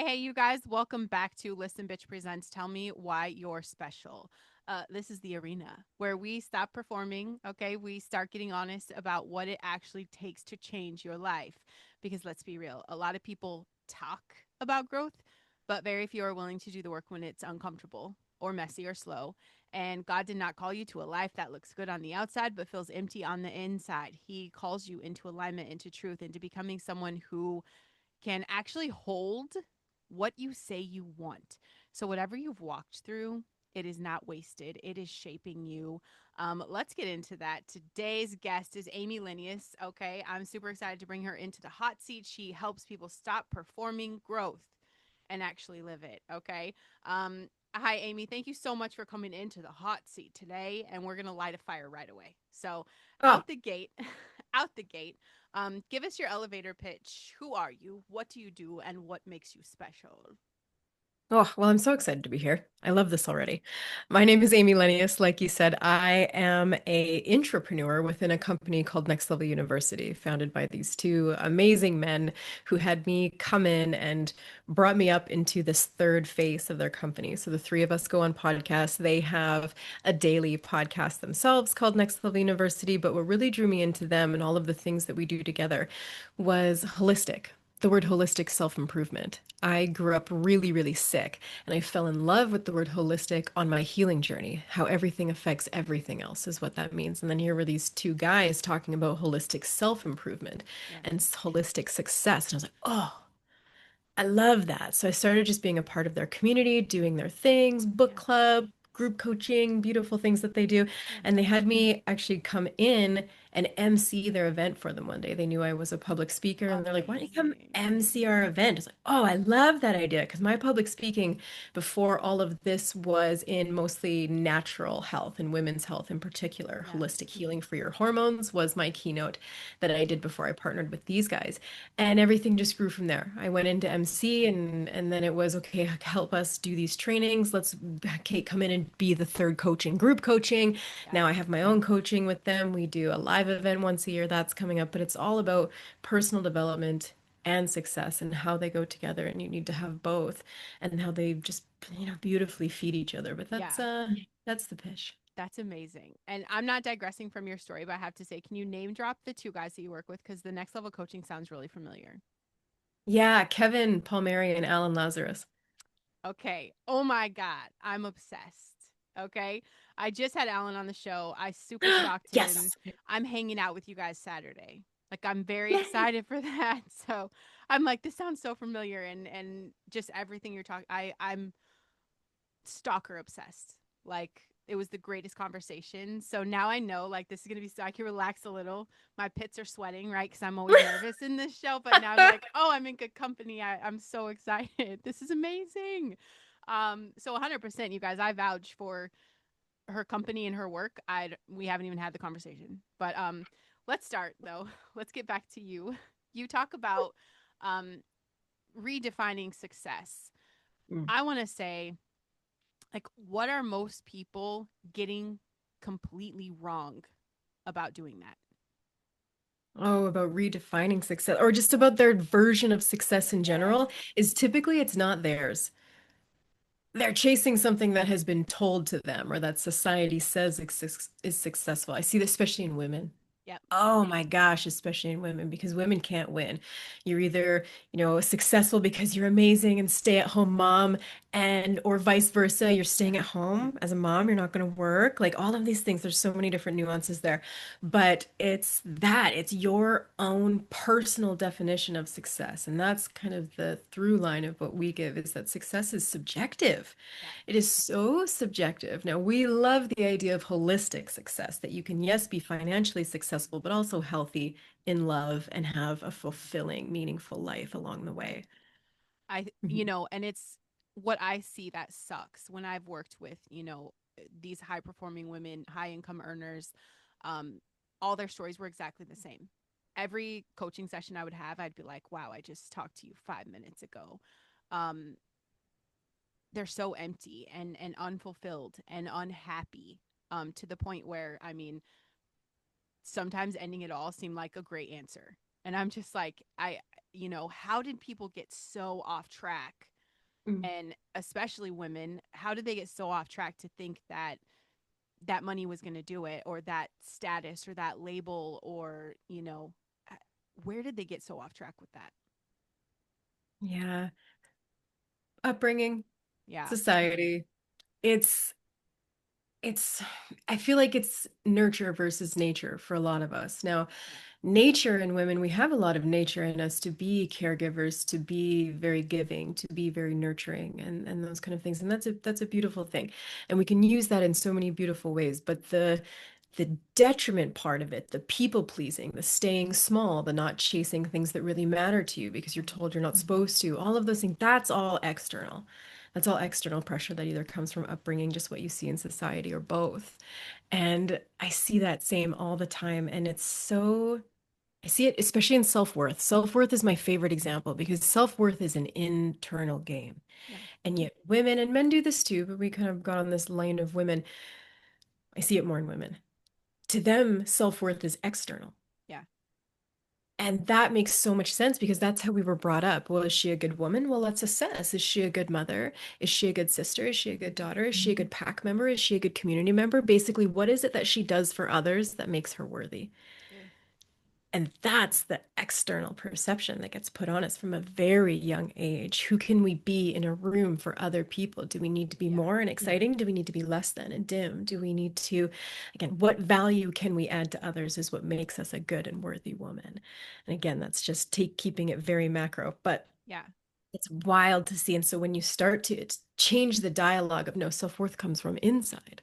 Hey, you guys, welcome back to Listen Bitch Presents Tell Me Why You're Special. This is the arena where we stop performing, okay? We start getting honest about what it actually takes to change your life. Because let's be real, a lot of people talk about growth, but very few are willing to do the work when it's uncomfortable or messy or slow. And God did not call you to a life that looks good on the outside but feels empty on the inside. He calls you into alignment, into truth, into becoming someone who can actually hold what you say you want. So, whatever you've walked through, it is not wasted. It is shaping you. Let's get into that. Today's guest is Amy Lenius. Okay. I'm super excited to bring her into the hot seat. She helps people stop performing growth and actually live it. Okay. Hi, Amy. Thank you so much for coming into the hot seat today. And we're going to light a fire right away. So, Oh, out the gate, out the gate, give us your elevator pitch. Who are you? What do you do? And what makes you special? well, I'm so excited to be here. I love this already. My name is Amy Lenius. Like you said, I am a intrapreneur within a company called Next Level University, founded by these two amazing men who had me come in and brought me up into this third phase of their company. So the three of us go on podcasts. They have a daily podcast themselves called Next Level University, but what really drew me into them and all of the things that we do together was holistic. The word holistic self improvement. I grew up really, really sick, and I fell in love with the word holistic on my healing journey. How everything affects everything else is what that means. And then here were these two guys talking about holistic self improvement Yeah. and holistic success. And I was like, oh, I love that. So I started just being a part of their community, doing their things, book Yeah. club, group coaching, beautiful things that they do. Yeah. And they had me actually come in and MC their event for them one day. They knew I was a public speaker and they're like, why don't you come Amazing. MC our event? I was like, oh, I love that idea. Because my public speaking before all of this was in mostly natural health and women's health in particular. Yeah. Holistic healing for your hormones was my keynote that I did before I partnered with these guys, and everything just grew from there. I went into Yeah. MC, and then it was okay, help us do these trainings. Let's Kate come in and be the third coaching group coaching. Yeah. Now I have my own coaching with them. We do a live event once a year that's coming up, but it's all about personal development and success and how they go together, and you need to have both, and how they just beautifully feed each other. But Yeah. that's the pitch. That's amazing. And I'm not digressing from your story, but I have to say, can you name drop the two guys that you work with? Because the next level coaching sounds really familiar. Yeah, Kevin Palmieri and Alan Lazarus. Okay. Oh my God. I'm obsessed. Okay. I just had Alan on the show. I super stalked him. Yes. I'm hanging out with you guys Saturday. Like I'm very Yay. excited for that. So I'm like, this sounds so familiar and just everything you're talking I'm stalker obsessed. Like it was the greatest conversation. So now I know like this is gonna be so I can relax a little. My pits are sweating, right? Because I'm always nervous in this show. But now I'm like, oh, I'm in good company. I'm so excited. This is amazing. So 100%, you guys, I vouch for her company and her work. We haven't even had the conversation, but let's start though. Let's get back to you. You talk about um, redefining success. Mm. I want to say like what are most people getting completely wrong about doing that? Oh, about redefining success or just about their version of success in Yeah. general is typically it's not theirs. They're chasing something that has been told to them or that society says is successful. I see this especially in women. Yep. Oh my gosh, especially in women, because women can't win. You're either, successful because you're amazing and stay-at-home mom, and or vice versa, you're staying Yeah. at home as a mom, you're not going to work. Like all of these things, there's so many different nuances there. But it's your own personal definition of success. And that's kind of the through line of what we give is that success is subjective. Yeah. It is so subjective. Now, we love the idea of holistic success, that you can, yes, be financially successful, but also healthy in love and have a fulfilling, meaningful life along the way. Mhm. And it's what I see that sucks when I've worked with, these high performing women, high income earners. Um, all their stories were exactly the same. Every coaching session I would have, I'd be like, wow, I just talked to you 5 minutes ago. Um, they're so empty and unfulfilled and unhappy to the point where, I mean, sometimes ending it all seemed like a great answer. And I'm just like, how did people get so off track? Mm. And especially women, how did they get so off track to think that that money was going to do it, or that status, or that label, or, where did they get so off track with that? Yeah. Upbringing, Yeah. society. It's it's I feel like it's nurture versus nature for a lot of us. Now, Yeah. nature in women, we have a lot of nature in us to be caregivers, to be very giving, to be very nurturing and those kind of things. And that's a beautiful thing. And we can use that in so many beautiful ways. But the detriment part of it, the people pleasing, the staying small, the not chasing things that really matter to you because you're Mm-hmm. told you're not supposed to, all of those things, that's all external. That's all external pressure that either comes from upbringing, just what you see in society, or both. And I see that same all the time. And it's so I see it especially in self-worth. Self-worth is my favorite example because self-worth is an internal game. Yeah. And yet women and men do this too, but we kind of got on this line of women. I see it more in women. To them, self-worth is external. Yeah. And that makes so much sense because that's how we were brought up. Well, is she a good woman? Well, let's assess. Is she a good mother? Is she a good sister? Is she a good daughter? Is she a good pack member? Is she a good community member? Basically, what is it that she does for others that makes her worthy? True. And that's the external perception that gets put on us from a very young age. Who can we be in a room for other people? Do we need to be Yeah. more and exciting? Do we need to be less than and dim? Do we need to, again, what value can we add to others is what makes us a good and worthy woman. And again, that's just keeping it very macro, but Yeah. it's wild to see. And so when you start to change the dialogue of no, self-worth comes from inside.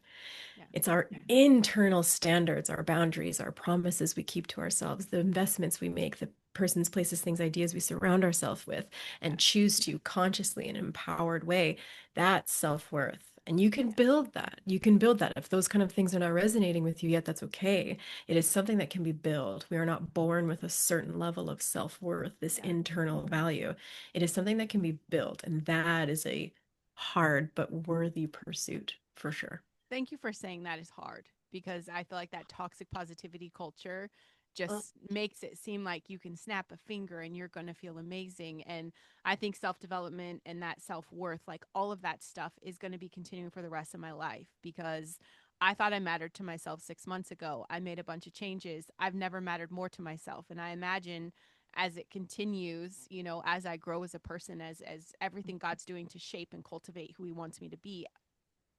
Yeah. It's our internal standards, our boundaries, our promises we keep to ourselves, the investments we make, the persons, places, things, ideas we surround ourselves with Yeah. and choose to consciously in an empowered way. That's self-worth. And you can Yeah. build that. You can build that. If those kind of things are not resonating with you yet, that's okay. It is something that can be built. We are not born with a certain level of self-worth, this Yeah. internal value. It is something that can be built. And that is a hard but worthy pursuit for sure. Thank you for saying that is hard, because I feel like that toxic positivity culture Oh, just makes it seem like you can snap a finger and you're going to feel amazing. And I think self development and that self worth, like all of that stuff, is going to be continuing for the rest of my life, because I thought I mattered to myself 6 months ago. I made a bunch of changes. I've never mattered more to myself. And I imagine as it continues, as I grow as a person, as everything God's doing to shape and cultivate who he wants me to be,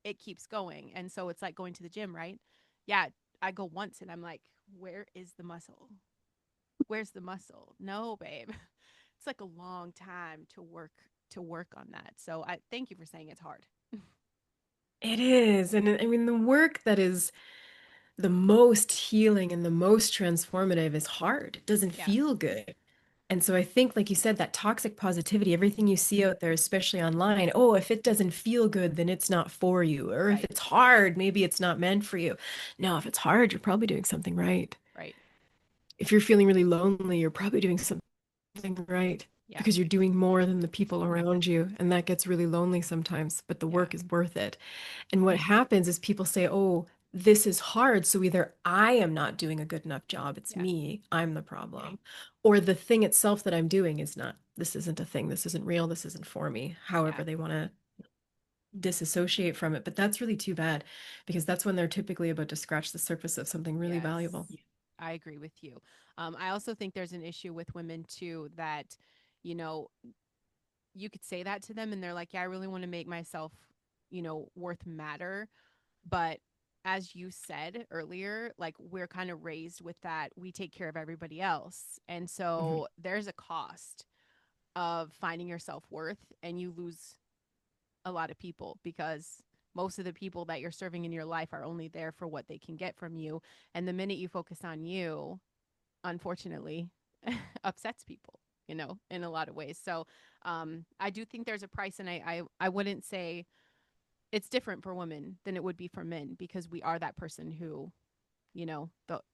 it keeps going. And so it's like going to the gym, right? Yeah, I go once and I'm like, where is the muscle? Where's the muscle? No, babe. It's like a long time to work on that. So I thank you for saying it's hard. it is. And I mean, the work that is the most healing and the most transformative is hard. It doesn't Yeah, feel good. And so I think, like you said, that toxic positivity, everything you see out there, especially online, oh, if it doesn't feel good, then it's not for you. Or if right, it's hard, maybe it's not meant for you. No, if it's hard, you're probably doing something right. right. If you're feeling really lonely, you're probably doing something right Yeah, because you're doing more than the people around you. And that gets really lonely sometimes, but the yeah, work is worth it. And what happens is people say, oh, this is hard. So either I am not doing a good enough job, it's yeah, me, I'm the problem, or the thing itself that I'm doing is not, this isn't a thing, this isn't real, this isn't for me, yeah. however they want to disassociate from it. But that's really too bad because that's when they're typically about to scratch the surface of something really Yes. valuable. I agree with you. I also think there's an issue with women too, that, you know, you could say that to them and they're like, yeah, I really want to make myself, worth matter. But as you said earlier, like, we're kind of raised with that we take care of everybody else. And Mhm. so there's a cost of finding your self worth, and you lose a lot of people, because most of the people that you're serving in your life are only there for what they can get from you. And the minute you focus on you, unfortunately, upsets people, in a lot of ways. So I do think there's a price, and I wouldn't say it's different for women than it would be for men, because we are that person who,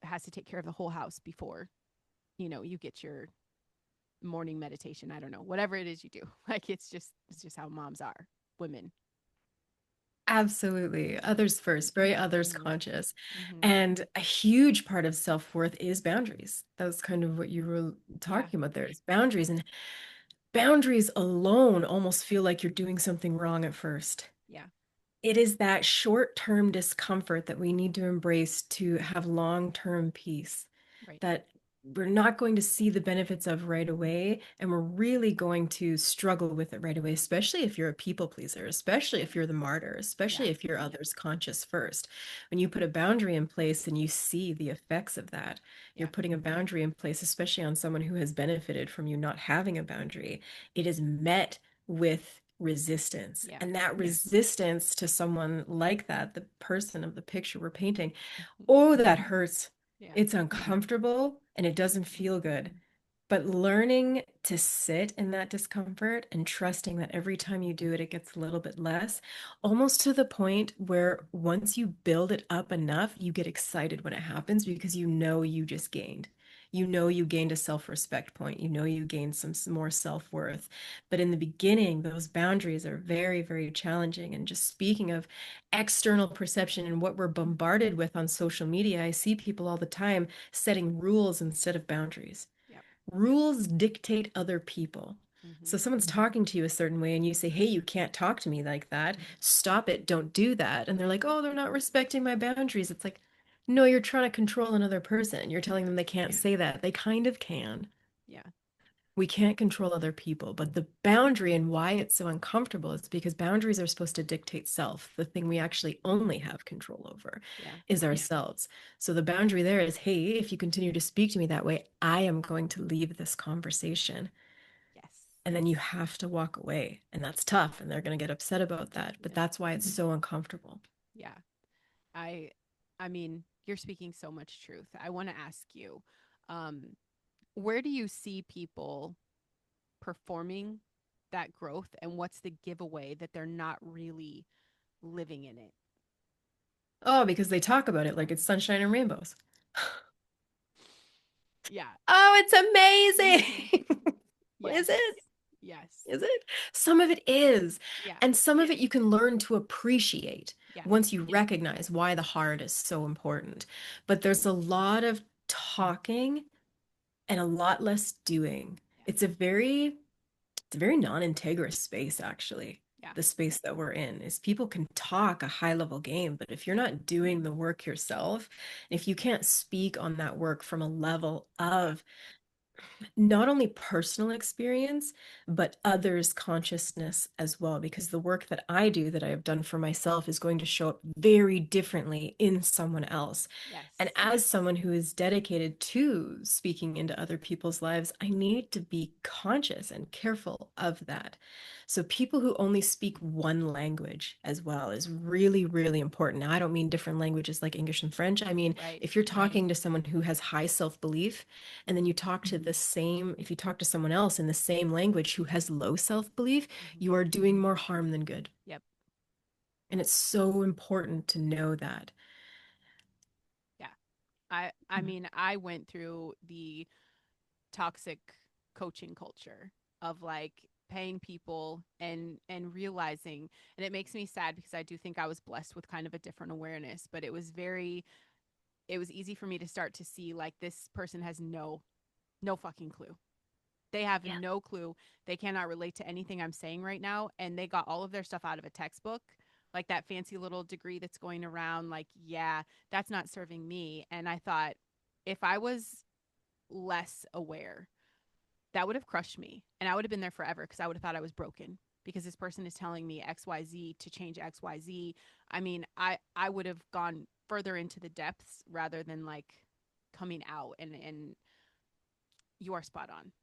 has to take care of the whole house before, you get your morning meditation. I don't know, whatever it is you do. Like, it's just how moms are, women. Absolutely. Others first, very others Mhm. conscious. Mhm. And a huge part of self-worth is boundaries. That was kind of what you were Yeah. talking about there is boundaries. And boundaries alone almost feel like you're doing something wrong at first. Yeah. It is that short-term discomfort that we need to embrace to have long-term peace Right. that we're not going to see the benefits of right away, and we're really going to struggle with it right away, especially if you're a people pleaser, especially if you're the martyr, especially Yeah. if you're others conscious first. When you put a boundary in place and you see the effects of that, you're Yeah. putting a boundary in place, especially on someone who has benefited from you not having a boundary. It is met with resistance. Yeah. And that resistance to someone like that, the person of the picture we're painting, Mhm. oh, that hurts. Yeah. It's uncomfortable and it doesn't feel good. But learning to sit in that discomfort and trusting that every time you do it, it gets a little bit less, almost to the point where once you build it up enough, you get excited when it happens because you know you just gained. You know you gained a self-respect point. You know you gained some more self-worth. But in the beginning, those boundaries are very, very challenging. And just speaking of external perception and what we're bombarded with on social media, I see people all the time setting rules instead of boundaries. Yep. Rules dictate other people. So Mhm. someone's talking to you a certain way and you say, "Hey, you can't talk to me like that. Stop it. Don't do that." And they're like, "Oh, they're not respecting my boundaries." It's like, "No, you're trying to control another person. You're telling them they can't say that. They kind of can." Yeah. We can't control other people, but the boundary and why it's so uncomfortable is because boundaries are supposed to dictate self. The thing we actually only have control over Yeah. is ourselves. So the boundary there is, hey, if you continue to speak to me that way, I am going to leave this conversation. Yes. And then you have to walk away. And that's tough. And they're going to get upset about that. But Yeah. that's why it's so uncomfortable. Yeah. I I mean, you're speaking so much truth. I want to ask you, um, where do you see people performing that growth and what's the giveaway that they're not really living in it? Oh, because they talk about it like it's sunshine and rainbows. Yeah. Oh, it's amazing. Yes. Is it? Yes. Is it? Some of it is. Yeah. And some of it you can learn to appreciate Yes. once you recognize why the heart is so important. But there's a lot of talking and a lot less doing. Yeah. It's a very non-integrous space, actually. Yeah. The space that we're in is people can talk a high level game, but if you're not doing the work yourself, if you can't speak on that work from a level of not only personal experience, but others' consciousness as well. Because the work that I do, that I have done for myself, is going to show up very differently in someone else. And Yes. as someone who is dedicated to speaking into other people's lives, I need to be conscious and careful of that. So, people who only speak one language as well is really, really important. Now, I don't mean different languages like English and French. I mean, Right. if you're talking to someone who has high self belief, and then you talk to the same, if you talk to someone else in the same language who has low self-belief, Mhm. you are doing more harm than good. Yep. And it's so important to know that. Yeah. I mean, I went through the toxic coaching culture of like paying people and realizing, and it makes me sad because I do think I was blessed with kind of a different awareness, but it was easy for me to start to see like this person has no fucking clue. They have Yeah. no clue. They cannot relate to anything I'm saying right now. And they got all of their stuff out of a textbook, like that fancy little degree that's going around. Like, yeah, that's not serving me. And I thought, if I was less aware, that would have crushed me. And I would have been there forever because I would have thought I was broken because this person is telling me XYZ to change XYZ. I mean, I would have gone further into the depths rather than like coming out and you are spot on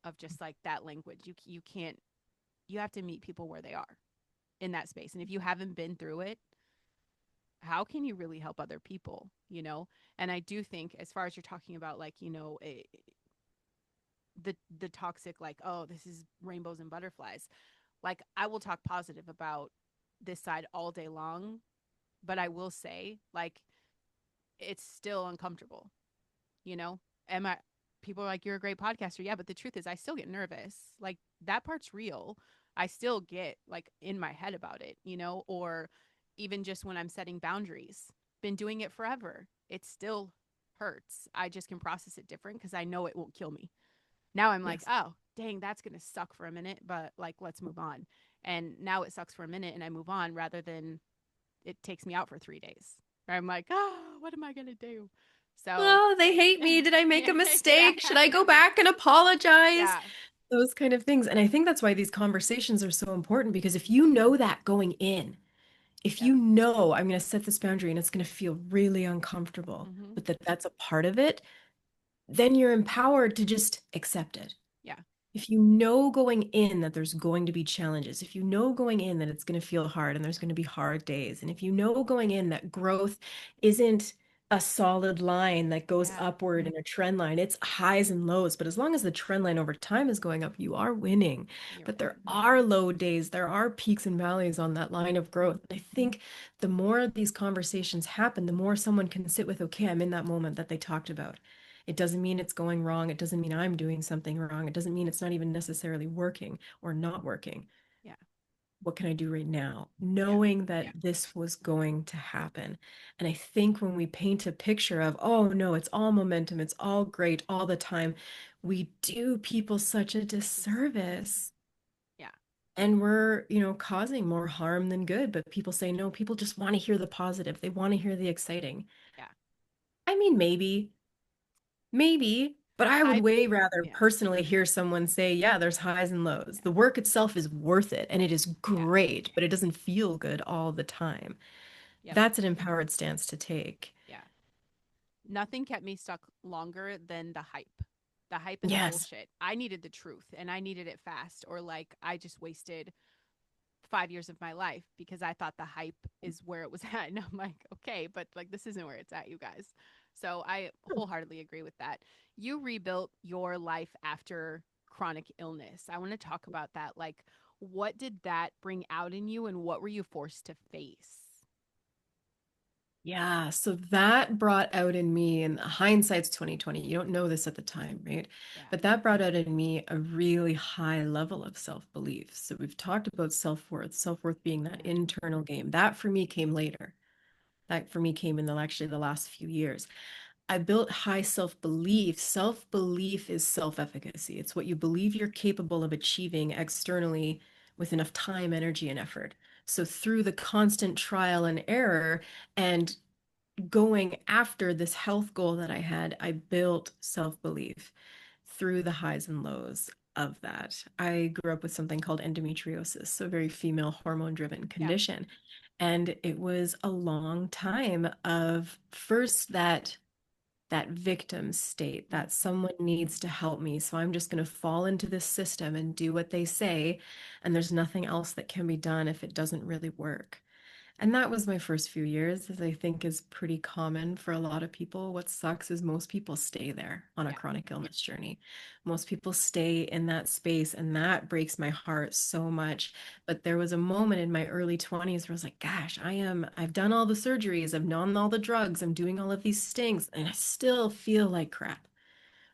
of just like that language. You can't, you have to meet people where they are in that space. And if you haven't been through it, how can you really help other people, you know? And I do think as far as you're talking about like, you know, the toxic like, oh, this is rainbows and butterflies. Like I will talk positive about this side all day long, but I will say like it's still uncomfortable, you know? Am I People are like, you're a great podcaster. Yeah, but the truth is I still get nervous. Like that part's real. I still get like in my head about it, you know, or even just when I'm setting boundaries. Been doing it forever. It still hurts. I just can process it different because I know it won't kill me. Now I'm like, Yes. oh, dang, that's going to suck for a minute, but like, let's move on. And now it sucks for a minute and I move on rather than it takes me out for 3 days. I'm like, oh, what am I going to do? So, Oh, they hate me. Did I make yeah, a yeah, mistake? Should I go back and apologize? yeah, Those kind of things. And I think that's why these conversations are so important because if you know that going in, if yep, you know I'm going to set this boundary and it's going to feel really uncomfortable, mm-hmm, but that's a part of it, then you're empowered to just accept it. yeah, If you know going in that there's going to be challenges, if you know going in that it's going to feel hard and there's going to be hard days, and if you know going in that growth isn't a solid line that goes yeah, upward in a trend line, it's highs and lows. But as long as the trend line over time is going up, you are winning. you're But right. there are low days, there are peaks and valleys on that line of growth. And I think the more these conversations happen, the more someone can sit with, okay, I'm in that moment that they talked about. It doesn't mean it's going wrong. It doesn't mean I'm doing something wrong. It doesn't mean it's not even necessarily working or not working. Yeah, What can I do right now? yeah, Knowing that this was going to happen. And I think when we paint a picture of, oh no, it's all momentum, it's all great all the time, we do people such a disservice. yeah, And we're, causing more harm than good. But people say, no, people just want to hear the positive. They want to hear the exciting. yeah. I mean, maybe, but I would I, way rather yeah, personally hear someone say, yeah, there's highs and lows. The work itself is worth it and it is yeah, great, but it doesn't feel good all the time. yep, That's an empowered stance to take. yeah. Nothing kept me stuck longer than the hype. The hype and the Yes. bullshit. I needed the truth and I needed it fast, or like I just wasted 5 years of my life because I thought the hype is where it was at. And I'm like, okay, but like this isn't where it's at, you guys. So I wholeheartedly agree with that. You rebuilt your life after chronic illness. I want to talk about that. Like, what did that bring out in you and what were you forced to face? Yeah, so that brought out in me, and hindsight's 2020. You don't know this at the time, right? Yeah. But that brought out in me a really high level of self-belief. So we've talked about self-worth, self-worth being that Yeah. internal game. That for me came later. That for me came in actually the last few years. I built high self-belief. Self-belief is self-efficacy. It's what you believe you're capable of achieving externally with enough time, energy, and effort. So through the constant trial and error and going after this health goal that I had, I built self-belief through the highs and lows of that. I grew up with something called endometriosis, so a very female hormone-driven Yeah. condition. And it was a long time of first that victim state Mm. that someone needs to help me. So I'm just going to fall into this system and do what they say. And there's nothing else that can be done if it doesn't really work. And that was my first few years, as I think is pretty common for a lot of people. What sucks is most people stay there on a Yeah. chronic illness journey. Most people stay in that space, and that breaks my heart so much. But there was a moment in my early 20s where I was like, gosh, I've done all the surgeries, I've done all the drugs, I'm doing all of these things, and I still feel like crap.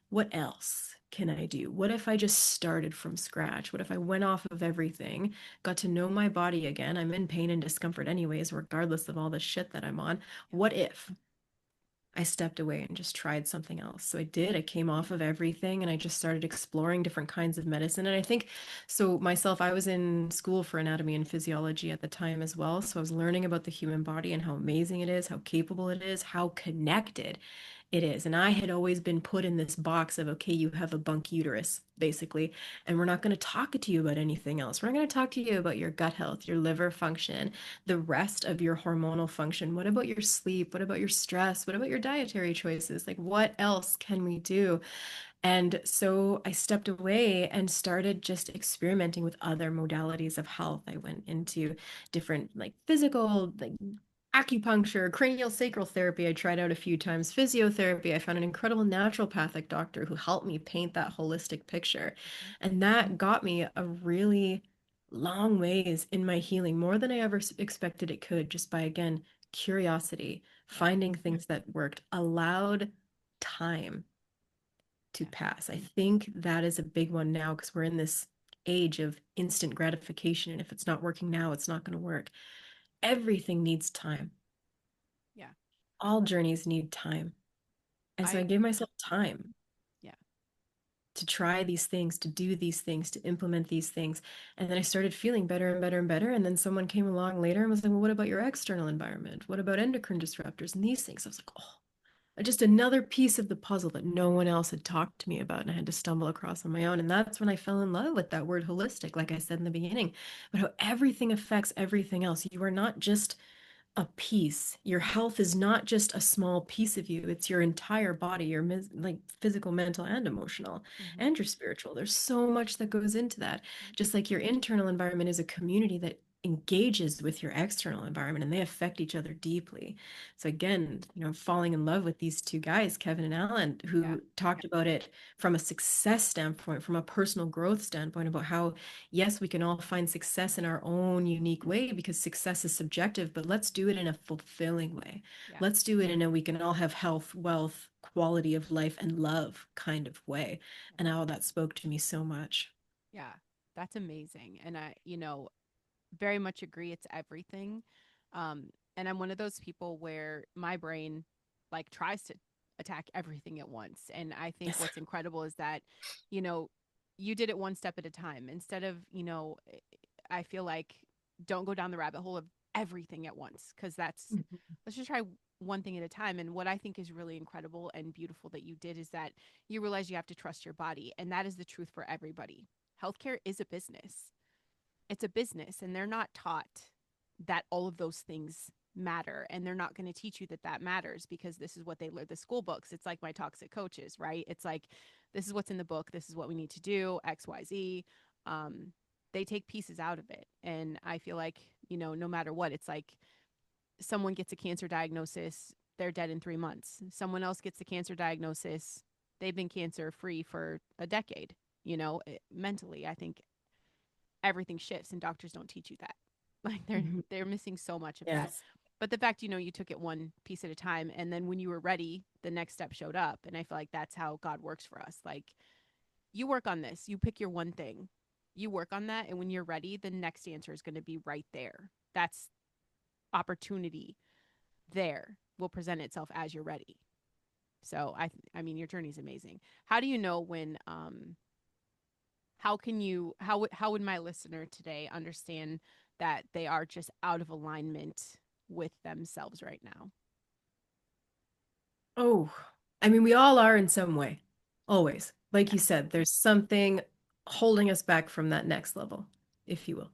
What else can I do? What if I just started from scratch? What if I went off of everything, got to know my body again? I'm in pain and discomfort anyways, regardless of all the shit that I'm on. Yep. What if I stepped away and just tried something else? So I did. I came off of everything and I just started exploring different kinds of medicine. And I think so myself, I was in school for anatomy and physiology at the time as well. So I was learning about the human body and how amazing it is, how capable it is, how connected it is. And I had always been put in this box of, okay, you have a bunk uterus, basically, and we're not going to talk to you about anything else. We're not going to talk to you about your gut health, your liver function, the rest of your hormonal function. What about your sleep? What about your stress? What about your dietary choices? Like, what else can we do? And so I stepped away and started just experimenting with other modalities of health. I went into different, like, physical, like acupuncture, cranial sacral therapy. I tried out a few times, physiotherapy. I found an incredible naturopathic doctor who helped me paint that holistic picture. Mhm. And that got me a really long ways in my healing, more than I ever expected it could, just by, again, curiosity, Yeah. finding things that worked, allowed time to Yeah. pass. I think that is a big one now because we're in this age of instant gratification. And if it's not working now, it's not going to work. everything needs time. Yeah. All journeys need time. And so I I gave myself time yeah. to try these things, to do these things, to implement these things. And then I started feeling better and better and better. And then someone came along later and was like, well, what about your external environment? What about endocrine disruptors and these things? I was like, oh, just another piece of the puzzle that no one else had talked to me about and I had to stumble across on my own. And that's when I fell in love with that word holistic, like I said in the beginning, but how everything affects everything else. You are not just a piece. Your health is not just a small piece of you. It's your entire body, your like physical, mental, and emotional, Mm-hmm. and your spiritual. There's so much that goes into that. Just like your internal environment is a community that engages with your external environment and they affect each other deeply. So again, falling in love with these two guys, Kevin and Alan, Yeah. who talked about it from a success standpoint, from a personal growth standpoint, about how yes, we can all find success in our own unique way because success is subjective, but let's do it in a fulfilling way. Yeah. Let's do it in a we can all have health, wealth, quality of life, and love kind of way. And how that spoke to me so much. Yeah. That's amazing. And very much agree it's everything. Um, and I'm one of those people where my brain like tries to attack everything at once. And I think Yes. what's incredible is that, you know, you did it one step at a time instead of, I feel like don't go down the rabbit hole of everything at once because let's just try one thing at a time. And what I think is really incredible and beautiful that you did is that you realize you have to trust your body. And that is the truth for everybody. Healthcare is a business, it's a business, and they're not taught that all of those things matter, and they're not going to teach you that that matters because this is what they learn the school books. It's like my toxic coaches, right? It's like this is what's in the book, this is what we need to do, XYZ. um they take pieces out of it, and I feel like, no matter what, it's like someone gets a cancer diagnosis, they're dead in 3 months. Someone else gets a cancer diagnosis, they've been cancer free for a decade. Mentally, I think everything shifts, and doctors don't teach you that. Like Mhm. they're missing so much of that. Yes. But the fact, you took it one piece at a time, and then when you were ready, the next step showed up. And I feel like that's how God works for us. Like, you work on this, you pick your one thing, you work on that, and when you're ready, the next answer is going to be right there. That's opportunity there will present itself as you're ready. So I mean, your journey is amazing. How do you know when how can you how would my listener today understand that they are just out of alignment with themselves right now? Oh, I mean, we all are in some way, always. Like Yeah. you said, there's something holding us back from that next level, if you will.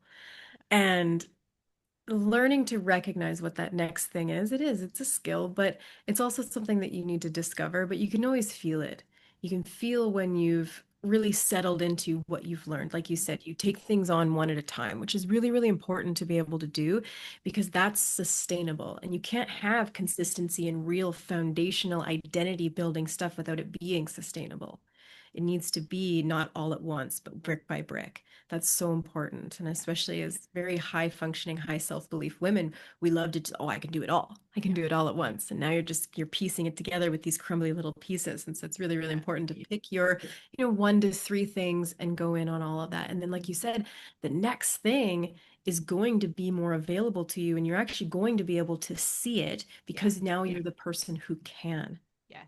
And learning to recognize what that next thing is, it's a skill, but it's also something that you need to discover, but you can always feel it. You can feel when you've really settled into what you've learned. Like you Mm-hmm. said, you take things on one at a time, which is really, really important to be able to do because that's sustainable. And you can't Yeah. have consistency and real foundational identity building stuff without it being sustainable. It needs to be not all at once, but brick by brick. That's so important. And Yeah. especially as very high functioning, high self-belief women, we love to, oh, I can do it all. I can Yeah. do it all at once. And now you're piecing it together with these crumbly little pieces. And so it's really, really Yeah. important to pick your, 1 to 3 things and go in on all of that. And then, like you said, the next thing is going to be more available to you and you're actually going to be able to see it Yeah. because now you're the person who can. Yes.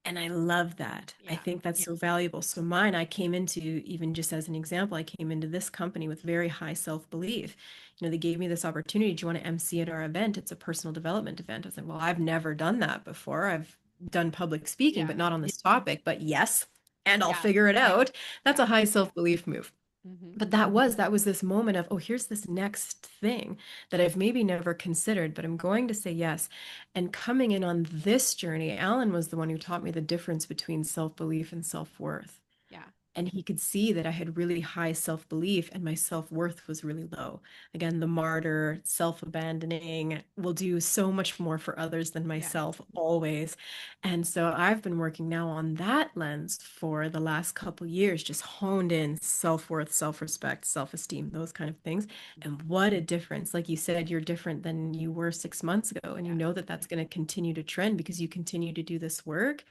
And I love that. I Yeah. think that's so valuable. So mine, I came into, even just as an example, I came into this company with very high self-belief. They gave me this opportunity. Do you want to MC at our event? It's a personal development event. I was like, well, I've never done that before. I've done public speaking, Yeah. but not on this topic. But yes, and I'll Yeah. figure it out. That's Yeah. a high self-belief move. Mm-hmm. But that was this moment of, oh, here's this next thing that I've maybe never considered, but I'm going to say yes. And coming in on this journey, Alan was the one who taught me the difference between self-belief and self-worth. Yeah. And he could see that I had really high self-belief and my self-worth was really low. Again, the martyr, self-abandoning, will do so much more for others than Yeah. myself always. And so I've been working now on that lens for the last couple years, just honed in self-worth, self-respect, self-esteem, those kind of things. And what a difference. Like you said, you're different than you were 6 months ago. And you Yeah. know that that's going to continue to trend because you continue to do this work.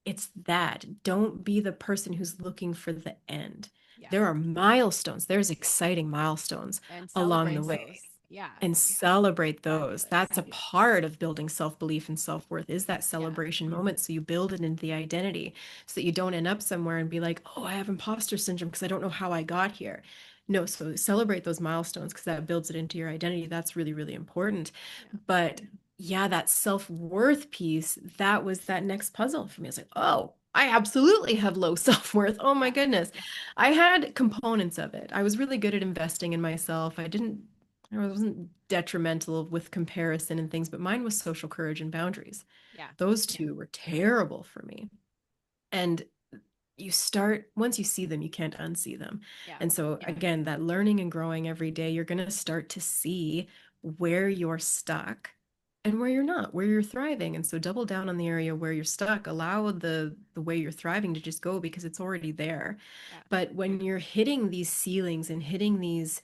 It's that. Don't be the person who's looking for the end. Yeah. There are milestones. There's exciting milestones And along the celebrate way. those. Yeah. and celebrate those. That's Fabulous. a part of building self-belief and self-worth is that Yeah. celebration moment. So you build it into the identity so that you don't end up somewhere and be like, oh, I have imposter syndrome because I don't know how I got here. No, so celebrate those milestones because that builds it into your identity. That's really, really important. Yeah. But yeah, that self-worth piece, that was that next puzzle for me. I was like, oh, I absolutely have low self-worth. Oh my Yeah. goodness. I had components of it. I was really good at investing in myself. I wasn't detrimental with comparison and things, but mine was social courage and boundaries. Yeah. Those two were terrible for me. And once you see them, you can't unsee them. Yeah. And so, again, that learning and growing every day, you're going to start to see where you're stuck and where you're not, where you're thriving. And so, double down on the area where you're stuck, allow the way you're thriving to just go because it's already there. Yeah. But when you're hitting these ceilings and hitting these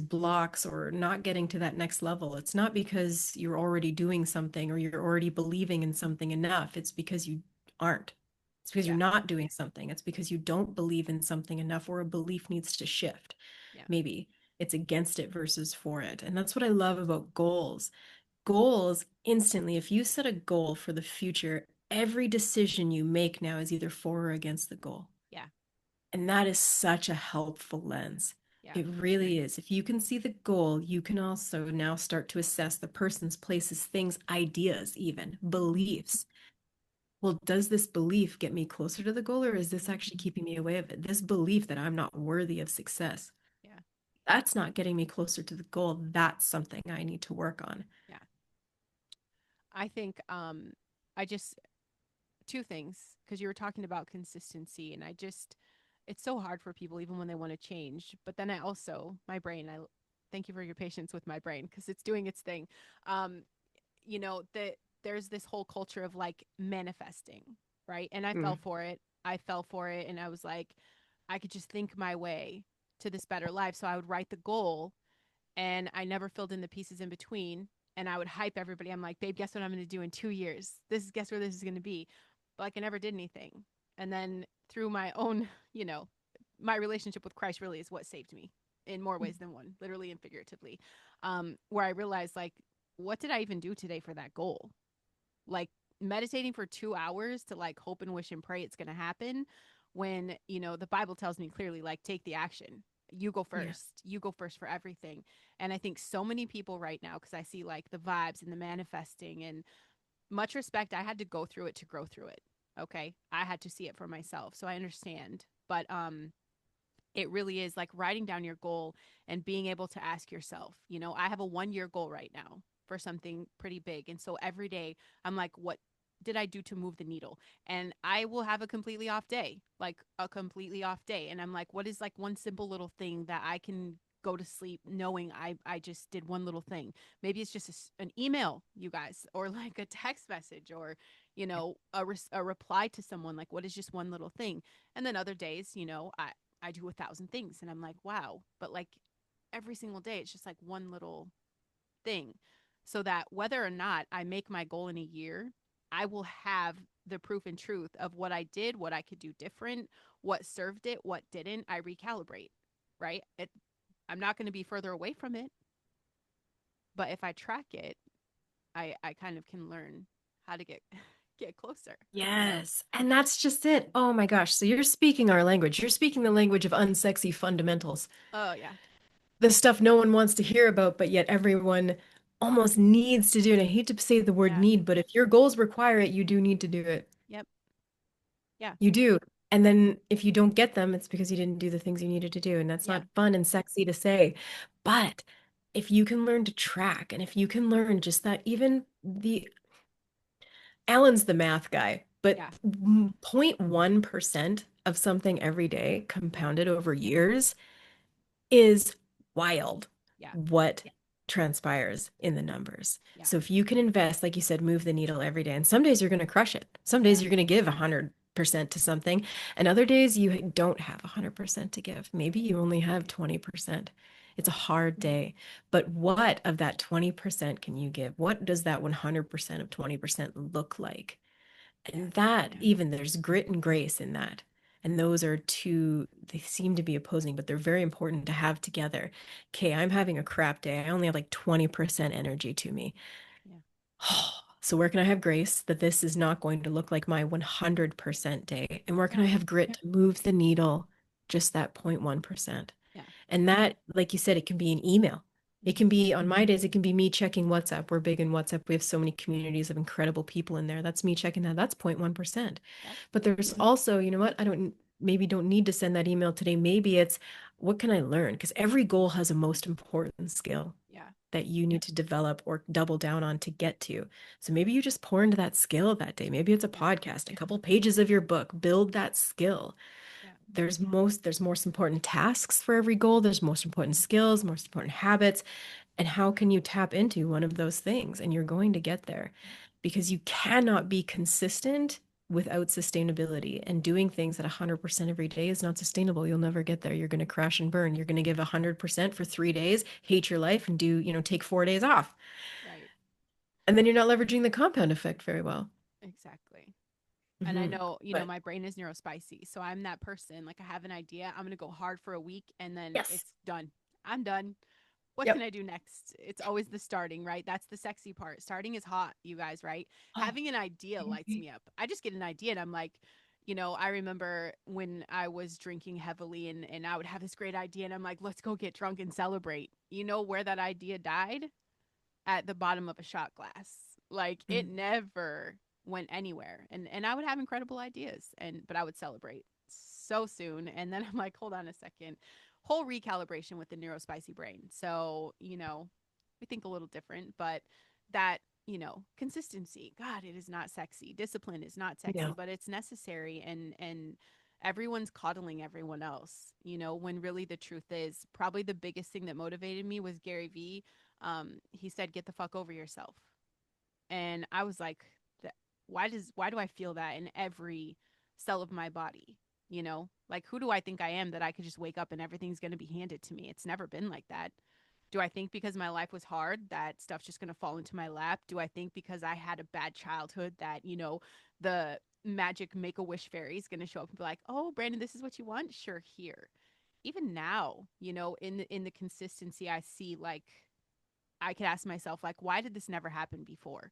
blocks or not getting to that next level, it's not because you're already doing something or you're already believing in something enough. It's because you aren't. It's because you're Yeah. not doing something. It's because you don't believe in something enough or a belief needs to shift. Yeah. Maybe it's against it versus for it. And that's what I love about goals. Goals instantly, if you set a goal for the future, every decision you make now is either for or against the goal. Yeah. And that is such a helpful lens. Yeah. It really is. If you can see the goal, you can also now start to assess the person's places, things, ideas, even beliefs. Well, does this belief get me closer to the goal, or is this actually keeping me away of it? This belief that I'm not worthy of success, Yeah. that's not getting me closer to the goal. That's something I need to work on. Yeah. I think I just two things because you were talking about consistency and I just it's so hard for people even when they want to change. But then I also my brain, I thank you for your patience with my brain because it's doing its thing. Um that there's this whole culture of like manifesting, right? And I fell Mm. for it. I fell for it and I was like I could just think my way to this better life. So I would write the goal and I never filled in the pieces in between. And I would hype everybody. I'm like, babe, guess what I'm going to do in 2 years? Guess where this is going to be. But like, I never did anything. And then through my own, my relationship with Christ really is what saved me in more ways than one, literally and figuratively. Where I realized, like, what did I even do today for that goal? Like, meditating for 2 hours to like hope and wish and pray it's going to happen when, the Bible tells me clearly, like, take the action. You go Yeah. first. You go first for everything. And I think so many people right now, because I see like the vibes and the manifesting and much respect, I had to go through it to grow through it. Okay. I had to see it for myself. So I understand. But it really is like writing down your goal and being able to ask yourself, I have a 1 year goal right now for something pretty big. And so every day I'm like, what did I do to move the needle? And I will have a completely off day, like a completely off day. And I'm like, what is like one simple little thing that I can go to sleep knowing I just did one little thing? Maybe it's just an email, you guys, or like a text message or, a reply to someone. Like, what is just one little thing? And then other days, I do 1,000 things and I'm like, wow. But like every single day, it's just like one little thing. So that whether or not I make my goal in a year, I will have the proof and truth of what I did, what I could do different, what served it, what didn't. I recalibrate, right? I'm not going to be further away from it. But if I track it, I kind of can learn how to get get closer. Yes. And that's just it. Oh my gosh. So you're speaking our language. You're speaking the language of unsexy fundamentals. Oh yeah. The stuff no one wants to hear about, but yet everyone almost needs to do. And I hate to say the word Yeah. need, but if your goals require it, you do need to do it. Yep. Yeah. You do. And then if you don't get them, it's because you didn't do the things you needed to do. And that's Yeah. not fun and sexy to say. But if you can learn to track and if you can learn just that, even the Alan's the math guy, but Yeah. 0.1% of something every day Yep. compounded over years is wild Yeah. what transpires in the numbers. Yeah. So if you can invest, like you said, move the needle every day, and some days you're going to crush it. Some days Yeah. you're going to give 100% to something, and other days you don't have 100% to give. Maybe you only have 20%. It's a hard day. But what of that 20% can you give? What does that 100% of 20% look like? Yeah. And that, even there's grit and grace in that. And those are two, they seem to be opposing, but they're very important to have together. Okay, I'm having a crap day. I only have like 20% energy to me. Yeah. So where can I have grace that this is not going to look like my 100% day? And where can I Right. have grit to move the needle just that 0.1%? Yeah. And that, like you said, it can be an email. It Hmm. can be on my days, it can be me checking WhatsApp. We're big in WhatsApp. We have so many communities of incredible people in there. That's me checking that. That's 0.1%. Yep. But there's also, you know what? I don't maybe don't need to send that email today. Maybe it's what can I learn? Because every goal has a most important skill Yeah. that you need to develop or double down on to get to. So maybe you just pour into that skill that day. Maybe it's a Yeah. podcast, a couple pages of your book, build that skill. Yeah. There's most important tasks for every goal, there's most important skills, most important habits, and how can you tap into one of those things and you're going to get there because you cannot be consistent without sustainability, and doing things at 100% every day is not sustainable. You'll never get there. You're going to crash and burn. You're going to give 100% for 3 days, hate your life, and take 4 days off, Right. and then you're not leveraging the compound effect very well. Exactly. And I Hmm. know, But my brain is neurospicy. So I'm that person. Like, I have an idea. I'm going to go hard for a week and then yes. it's done. I'm done. What can Yep. I do next? It's always the starting, right? That's the sexy part. Starting is hot, you guys, right? Oh, Having an idea lights me up. I just get an idea and I'm like, I remember when I was drinking heavily and I would have this great idea and I'm like, let's go get drunk and celebrate. You know where that idea died? At the bottom of a shot glass. Like, it mm, never went anywhere. And I would have incredible ideas but I would celebrate so soon and then I'm like, hold on a second. Whole recalibration with the neurospicy brain. So, we think a little different, but that, consistency, God, it is not sexy. Discipline is not sexy, no. but it's necessary and everyone's coddling everyone else, when really the truth is probably the biggest thing that motivated me was Gary Vee. He said, "Get the fuck over yourself," and I was like, why do I feel that in every cell of my body? Like, who do I think I am that I could just wake up and everything's going to be handed to me? It's never been like that. Do I think because my life was hard that stuff's just going to fall into my lap? Do I think because I had a bad childhood that, the magic make a wish fairy is going to show up and be like, "Oh, Brandon, this is what you want? Sure, here." Even now, in the consistency I see, like, I could ask myself, like, why did this never happen before?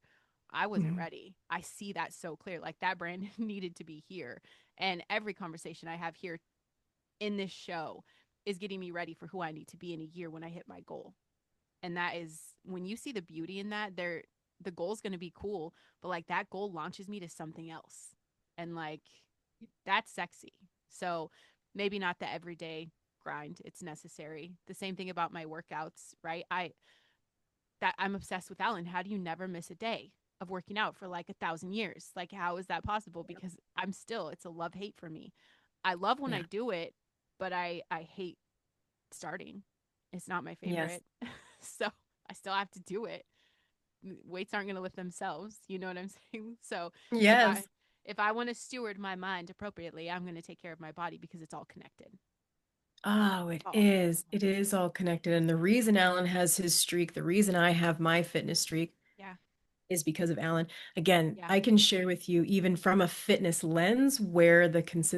I wasn't Mhm. ready. I see that so clear. Like, that brand needed to be here. And every conversation I have here in this show is getting me ready for who I need to be in a year when I hit my goal. And that is when you see the beauty in that, the goal is going to be cool, but like that goal launches me to something else. And like, that's sexy. So maybe not the everyday grind. It's necessary. The same thing about my workouts, right? I'm obsessed with Alan. How do you never miss a day of working out for like 1,000 years? Like, how is that possible? Because it's a love hate for me. I love when I Yeah. do it, but I hate starting. It's not my Yes. favorite. So I still have to do it. Weights aren't going to lift themselves. You know what I'm saying? So if I, Yes. if I want to steward my mind appropriately, I'm going to take care of my body because it's all connected. Oh, it All is. It is all connected. And the reason Alan has his streak, the reason I have my fitness streak yeah. is because of Alan. Again, Yeah. I can share with you, even from a fitness lens, where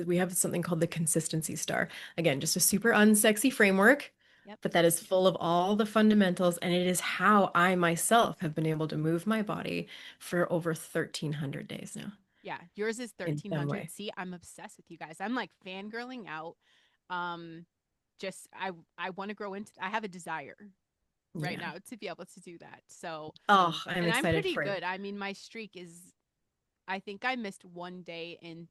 we have something called the consistency star. Again, just a super unsexy framework, Yep. but that is full of all the fundamentals. And it is how I myself have been able to move my body for over 1,300 days now Yeah, yours is in some 1,300. way. See, I'm obsessed with you guys. I'm like fangirling out. Um, just I want to grow into. I have a desire right Yeah. now to be able to do that. So, Oh, I'm and I'm excited pretty for you. good. I mean, my streak is. I think I missed one day in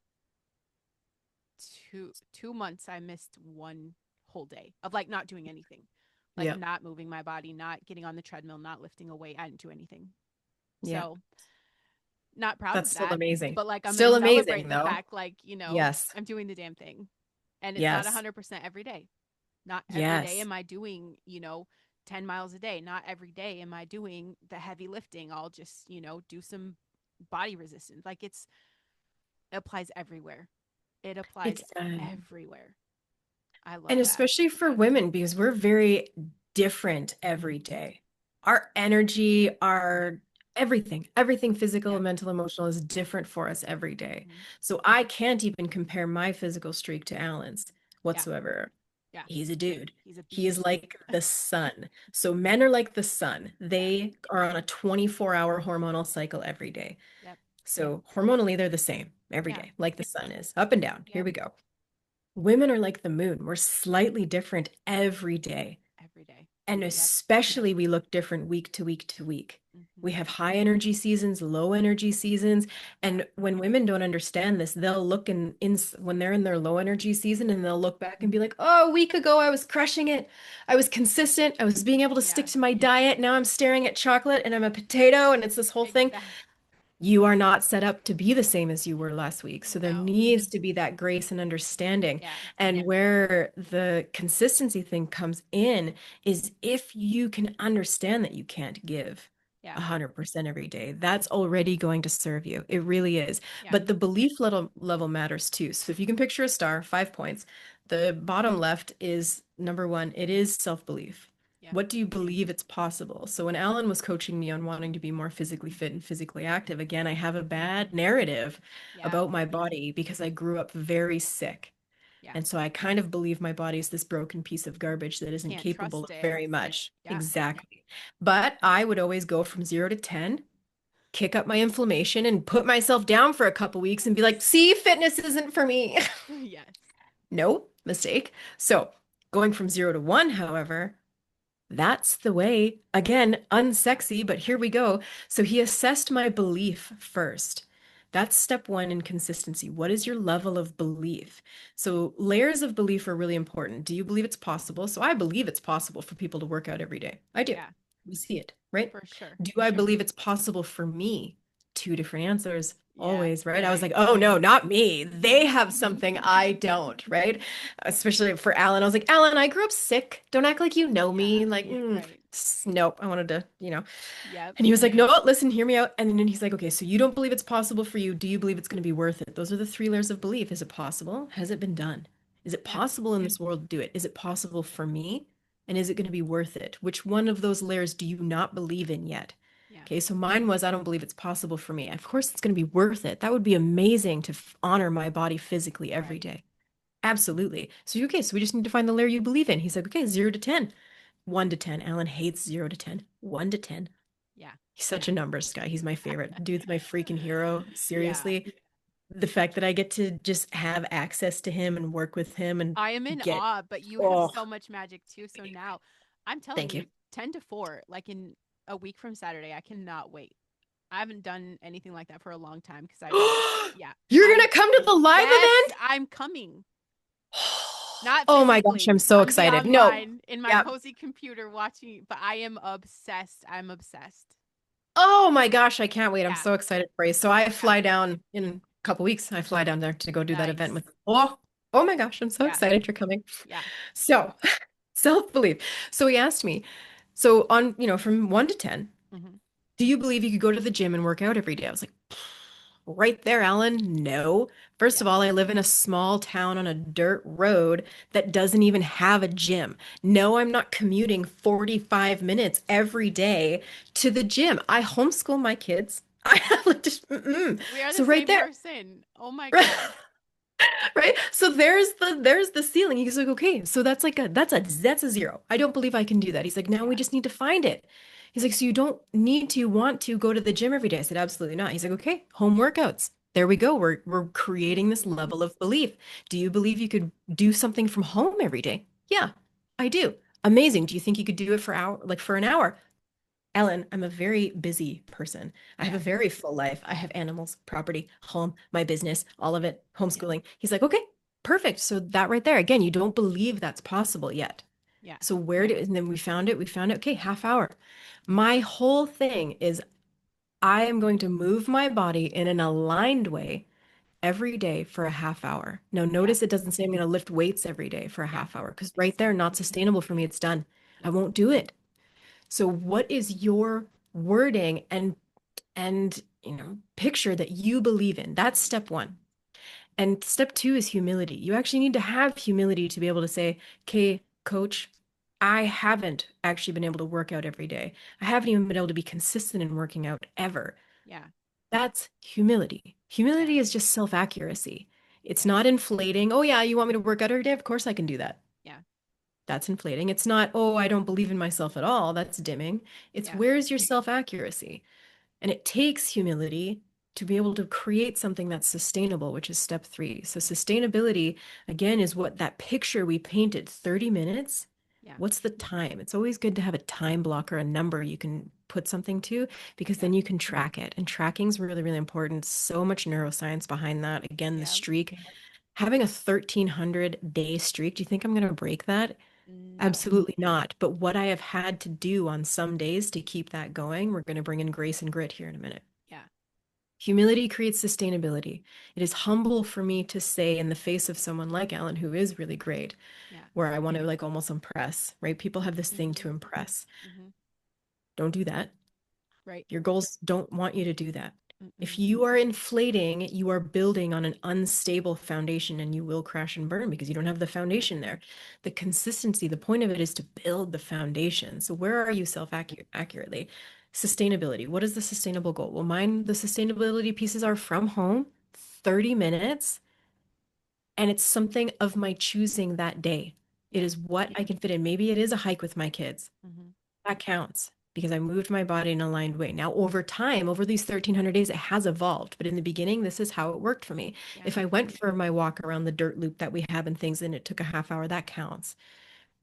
two months. I missed one whole day of like not doing anything, like Yep. not moving my body, not getting on the treadmill, not lifting a weight. I didn't do anything. Yep. So not proud That's of still that, amazing. but like I'm going to Still amazing, celebrate the though. fact, like, Yes. I'm doing the damn thing. And it's not Yes. 100% every day. Not every day Yes. am I doing, 10 miles a day. Not every day am I doing the heavy lifting. I'll just, do some body resistance. Like, it applies everywhere. It applies It's everywhere. I and love that. especially for women because we're very different every day. Our energy, our everything physical, Yeah. mental, emotional is different for us every day. Hmm. So I can't even compare my physical streak to Alan's Yeah. whatsoever. Yeah. He's a dude. He's a He is beast. like the sun. So men are like the sun. Yeah. They are on a 24-hour hormonal cycle every day. Yep. So hormonally, they're the same every Yeah. day, like the sun is, up and down. Here Yep. we go. Women are like the moon. We're slightly different every day. Every day. And Yep. especially we look different week to week to week. We Hmm. have high energy seasons, low energy seasons. Yeah. And when women don't understand this, they'll look in when they're in their low energy season and they'll look back and be like, oh, a week ago I was crushing it. I was consistent. I was being able to stick Yeah. to my diet. Now I'm staring at chocolate and I'm a potato and it's this whole thing. Exactly. You are not set up to be the same as you were last week. So there No. needs to be that grace and understanding. Yeah. And where the consistency thing comes in is if you can understand that you can't give Yeah. 100% every day, that's already going to serve you. It really is. Yeah. But the belief level matters too. So if you can picture a star, 5 points, the bottom left is number one, it is self-belief. Yep. What do you believe it's possible? So when Alan was coaching me on wanting to be more physically fit and physically active, again, I have a bad narrative Yeah. about my body because I grew up very sick. Yeah. And so I kind of believe my body is this broken piece of garbage that isn't Can't capable trust of it. very much. Yeah. Exactly. But I would always go from 0 to 10, kick up my inflammation and put myself down for a couple weeks and be like, see, fitness isn't for me. Yes. No, mistake. So going from 0 to 1, however, that's the way. Again, unsexy, but here we go. So he assessed my belief first. That's step one in consistency. What is your level of belief? So layers of belief are really important. Do you believe it's possible? So I believe it's possible for people to work out every day. I do. Yeah. We see it, right? For sure. Do I believe it's possible for me? Two different answers, Yeah. always, right? I was like, oh no, not me. They have something I don't, right? Especially for Alan. I was like, Alan, I grew up sick. Don't act like you know Yeah. me. Like, Right. nope. I wanted to. Yep. And he was like, no, listen, hear me out. And then he's like, okay, so you don't believe it's possible for you. Do you believe it's going to be worth it? Those are the three layers of belief. Is it possible? Has it been done? Is it Yeah. possible in this world to do it? Is it possible for me? And is it going to be worth it? Which one of those layers do you not believe in yet? Yeah. Okay, so mine was, I don't believe it's possible for me. Of course, it's going to be worth it. That would be amazing to honor my body physically every Right. day. Absolutely. So, okay, so we just need to find the layer you believe in. He's like, okay, 0 to 10. 1 to 10. Alan hates 0 to 10. 1 to 10. Yeah. He's such a numbers guy. He's my favorite. Dude's my freaking hero. Yeah. Seriously. The fact that I get to just have access to him and work with him and I am in get, awe, but you have oh, so much magic too. So now I'm telling thank you. you, 10 to 4, like in a week from Saturday, I cannot wait. I haven't done anything like that for a long time because yeah, You're I'm, gonna come to the live yes, event? I'm coming. Not Oh my gosh, physically. I'm so I'm be excited. No. online in my Yeah. cozy computer watching, but I am obsessed. I'm obsessed. Oh my gosh, I can't wait. I'm Yeah. so excited for you. So I Yeah. fly down in a couple weeks. I fly down there to go do that event Nice. with. Oh my gosh, I'm so Yeah. excited you're coming. Yeah. So, self-belief. So he asked me, so on, from 1 to 10, Hmm. do you believe you could go to the gym and work out every day? I was like, right there, Alan. No. First Yeah. of all, I live in a small town on a dirt road that doesn't even have a gym. No, I'm not commuting 45 minutes every day to the gym. I homeschool my kids. I have just, We are the So right same there. person. Oh my God. Right? So there's the ceiling. He's like, okay, so that's a zero. I don't believe I can do that. He's like, now we Yeah. just need to find it. He's like, so you don't need to want to go to the gym every day. I said, absolutely not. He's like, okay, home workouts. There we go. We're creating this Ooh. level of belief. Do you believe you could do something from home every day? Yeah, I do. Amazing. Do you think you could do it for an hour? Ellen, I'm a very busy person. I have a Yeah. very full life. I have animals, property, home, my business, all of it, Yeah. homeschooling. He's like, okay, perfect. So that right there, again, you don't believe that's possible yet. Yeah. So and then we found it, okay, half hour. My whole thing is I am going to move my body in an aligned way every day for a half hour. Now, Yeah. notice it doesn't say I'm going to lift weights every day for a Yeah. half hour because right there, not sustainable for me. It's done. I Yep. won't do it. So what is your wording and picture that you believe in? That's step one. And step two is humility. You actually need to have humility to be able to say, okay, coach, I haven't actually been able to work out every day. I haven't even been able to be consistent in working out ever. Yeah. That's humility. Yeah. Humility is just self-accuracy. It's Yes. not inflating, oh yeah, you want me to work out every day? Of course I can do that. Yeah. That's inflating. It's not, oh, I don't believe in myself at all. That's dimming. It's Yeah. where's your self-accuracy? And it takes humility to be able to create something that's sustainable, which is step three. So, sustainability, again, is what that picture we painted 30 minutes. Yeah. What's the time? It's always good to have a time block or a number you can put something to because Yeah. then you can track it. And tracking is really, really important. So much neuroscience behind that. Again, the Yeah. streak, having a 1300 day streak, do you think I'm going to break that? No. Absolutely not. But what I have had to do on some days to keep that going, we're going to bring in grace and grit here in a minute. Yeah. Humility creates sustainability. It is humble for me to say in the face of someone like Ellen, who is really great, Yeah. where I want to like almost impress, right? People have this thing Mm-hmm. to impress. Mm-hmm. Don't do that. Right. Your goals don't want you to do that. If Mm-mm. you are inflating, you are building on an unstable foundation and you will crash and burn because you don't have the foundation there. The consistency, the point of it is to build the foundation. So, where are you self accurately? Sustainability. What is the sustainable goal? Well, mine, the sustainability pieces are from home, 30 minutes, and it's something of my choosing that day. It Yeah. is what I can fit in. Maybe it is a hike with my kids. Mm-hmm. That counts because I moved my body in an aligned way. Now, over time, over these 1300 days, it has evolved. But in the beginning, this is how it worked for me. Yeah. If I went for my walk around the dirt loop that we have and things, and it took a half hour, that counts,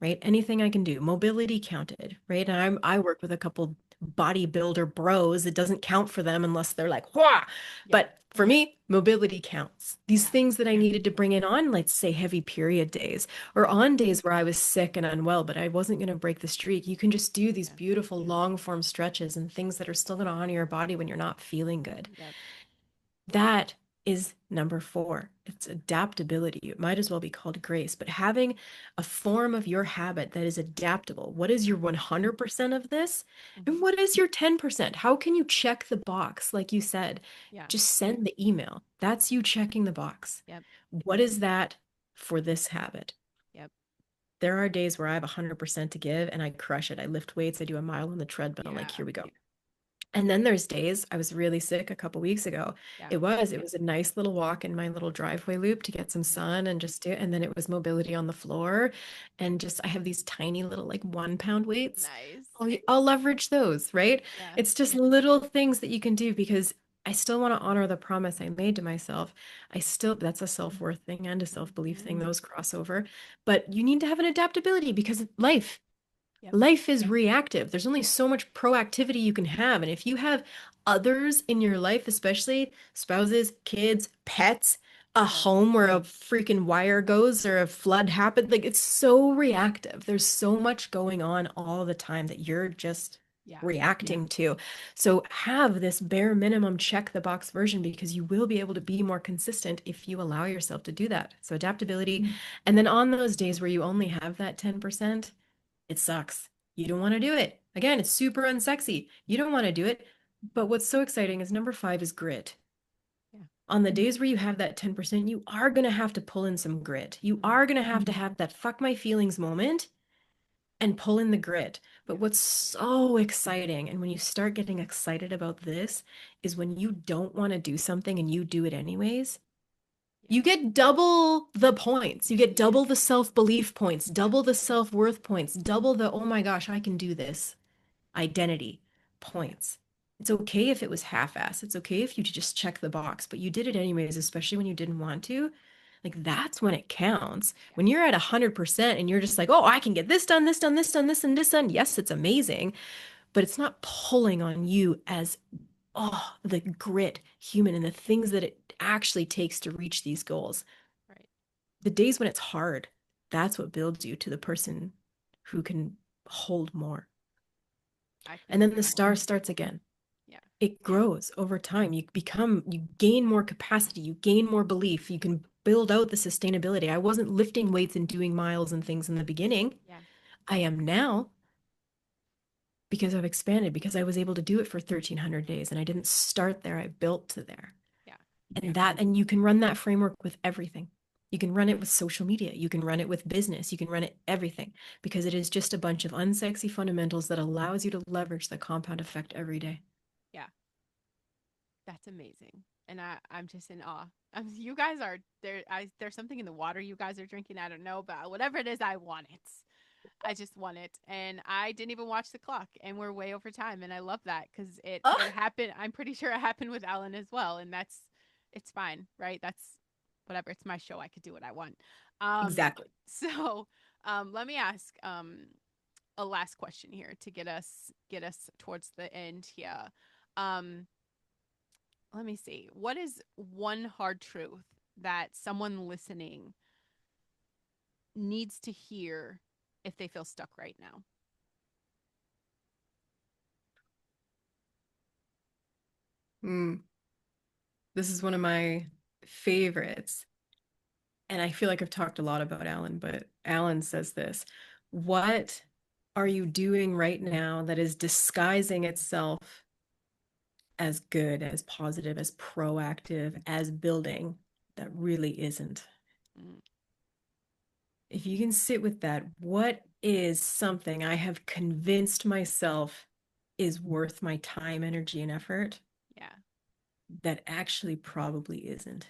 right? Anything I can do. Mobility counted, right? And I work with a couple bodybuilder bros. It doesn't count for them unless they're like, wah. Yeah. But for me, mobility counts. These Yeah. things that I needed to bring in on, let's say, heavy period days or Right. on days where I was sick and unwell, but I wasn't going to break the streak. You can just do these Yeah. beautiful long form stretches and things that are still going to honor your body when you're not feeling good. Yep. That is number four. It's adaptability. It might as well be called grace, but having a form of your habit that is adaptable. What is your 100% of this? Mm-hmm. And what is your 10%? How can you check the box? Like you said, Yeah. just send the email. That's you checking the box. Yep. What is that for this habit? Yep. There are days where I have 100% to give and I crush it. I lift weights, I do a mile on the treadmill. Like, Yeah. here we go. And then there's days I was really sick a couple weeks ago. Yeah. It was a nice little walk in my little driveway loop to get some Yeah. sun and just do and then it was mobility on the floor and just I have these tiny little like 1 pound weights. Nice. I'll leverage those, right? Yeah. It's just little things that you can do because I still want to honor the promise I made to myself. That's a self-worth thing and a self-belief Mm-hmm. thing, those crossover. But you need to have an adaptability because life Yep. Life is reactive. There's only so much proactivity you can have. And if you have others in your life, especially spouses, kids, pets, a Yep. home where a freaking wire goes or a flood happened, like it's so reactive. There's so much going on all the time that you're just Yeah. reacting to. So have this bare minimum check the box version because you will be able to be more consistent if you allow yourself to do that. So adaptability. And then on those days where you only have that 10%, it sucks. You don't want to do it. Again, it's super unsexy. You don't want to do it. But what's so exciting is number five is grit. Yeah. On the days where you have that 10%, you are going to have to pull in some grit. You Mm-hmm. are going to have that fuck my feelings moment and pull in the grit. But Yeah. what's so exciting, and when you start getting excited about this, is when you don't want to do something and you do it anyways. Yeah. You get double the points. You get double the self-belief points, Yeah. double the self-worth points, double the, oh my gosh, I can do this identity Yeah. points. It's okay if it was half-ass. It's okay if you just check the box, but you did it anyways, especially when you didn't want to. Like that's when it counts. Yeah. When you're at 100% and you're just like, oh, I can get this done, this done, this done, this and this done. Yes, it's amazing, but it's not pulling on you as the grit human and the things that it actually takes to reach these goals. Right. The days when it's hard, that's what builds you to the person who can hold more. I And couldn't then the agree more. star starts again. Yeah. It grows over time. You gain more capacity, you gain more belief, you can build out the sustainability. I wasn't lifting weights and doing miles and things in the beginning. Yeah. I am now because I've expanded, because I was able to do it for 1300 days and I didn't start there, I built to there. Yeah. And you can run that framework with everything. You can run it with social media. You can run it with business. You can run it everything because it is just a bunch of unsexy fundamentals that allows you to leverage the compound effect every day. Yeah, that's amazing. And I'm just in awe. You guys are there. There's something in the water you guys are drinking. I don't know, but whatever it is, I want it. I just want it. And I didn't even watch the clock, and we're way over time. And I love that because it Oh, happened. I'm pretty sure it happened with Alan as well. And it's fine, right? That's whatever. It's my show. I could do what I want. Um, exactly. so let me ask a last question here to get us towards the end here. Um, let me see. What is one hard truth that someone listening needs to hear if they feel stuck right now? Mm, this is one of my favorites. And I feel like I've talked a lot about Alan, but Alan says this. What are you doing right now that is disguising itself as good, as positive, as proactive, as building that really isn't? Mm, If you can sit with that, what is something I have convinced myself is worth my time, energy, and effort yeah, that actually probably isn't?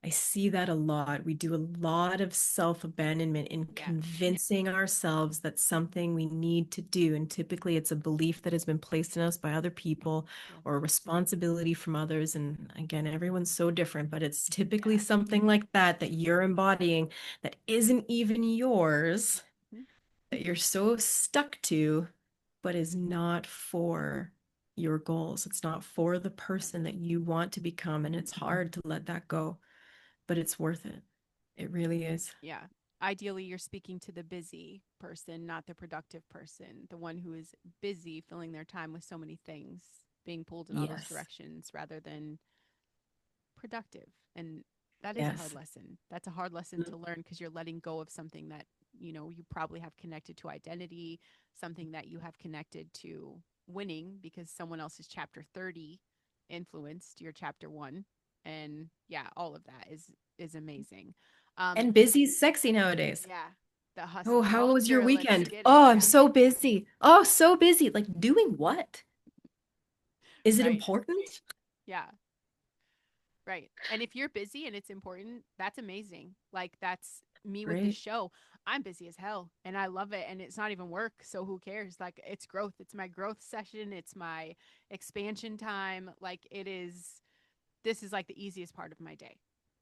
I see that a lot. We do a lot of self-abandonment in yeah, convincing ourselves that something we need to do. And typically it's a belief that has been placed in us by other people yeah, or a responsibility from others. And again, everyone's so different, but it's typically yeah. something like that that you're embodying that isn't even yours, Mhm. that you're so stuck to, but is not for your goals. It's not for the person that you want to become. And it's hard to let that go, but it's worth it. It really is. Yeah. Ideally, you're speaking to the busy person, not the productive person, the one who is busy filling their time with so many things, being pulled in all those Yes. directions rather than productive. And that is a hard Yes. lesson. That's a hard lesson to learn because you're letting go of something that, you probably have connected to identity, something that you have connected to winning because someone else's chapter 30 influenced your chapter 1. And yeah, all of that is amazing. And busy's sexy nowadays. Yeah, the Oh, hustle how was your culture, let's weekend? get it. Oh, I'm Yeah. so busy. Oh, so busy. Like doing what? Is it Right. important? Yeah. Right. And if you're busy and it's important, that's amazing. Like that's me with this Great. show. I'm busy as hell and I love it and it's not even work, so who cares? Like it's growth. It's my growth session, it's my expansion time. Like it is this is like the easiest part of my day.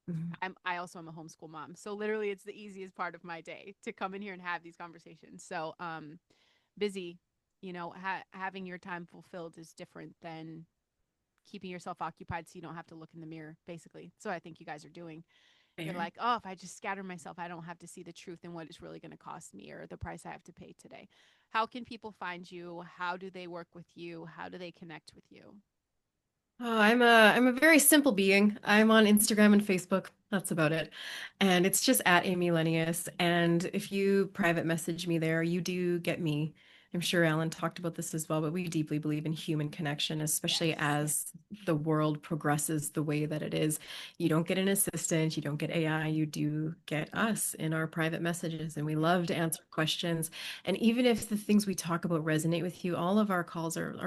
Mhm. I also am a homeschool mom. So literally it's the easiest part of my day to come in here and have these conversations. So busy, having your time fulfilled is different than keeping yourself occupied so you don't have to look in the mirror, basically. So I think you guys are doing. You're Fair. like, oh, if I just scatter myself, I don't have to see the truth in what it's really going to cost me or the price I have to pay today. How can people find you? How do they work with you? How do they connect with you? Oh, I'm a very simple being. I'm on Instagram and Facebook. That's about it. And it's just at Amy Lenius. And if you private message me there, you do get me. I'm sure Alan talked about this as well, but we deeply believe in human connection, especially Yes. as the world progresses the way that it is. You don't get an assistant, you don't get AI, you do get us in our private messages, and we Yeah. love to answer questions. And even if the things we talk about resonate with you, all of our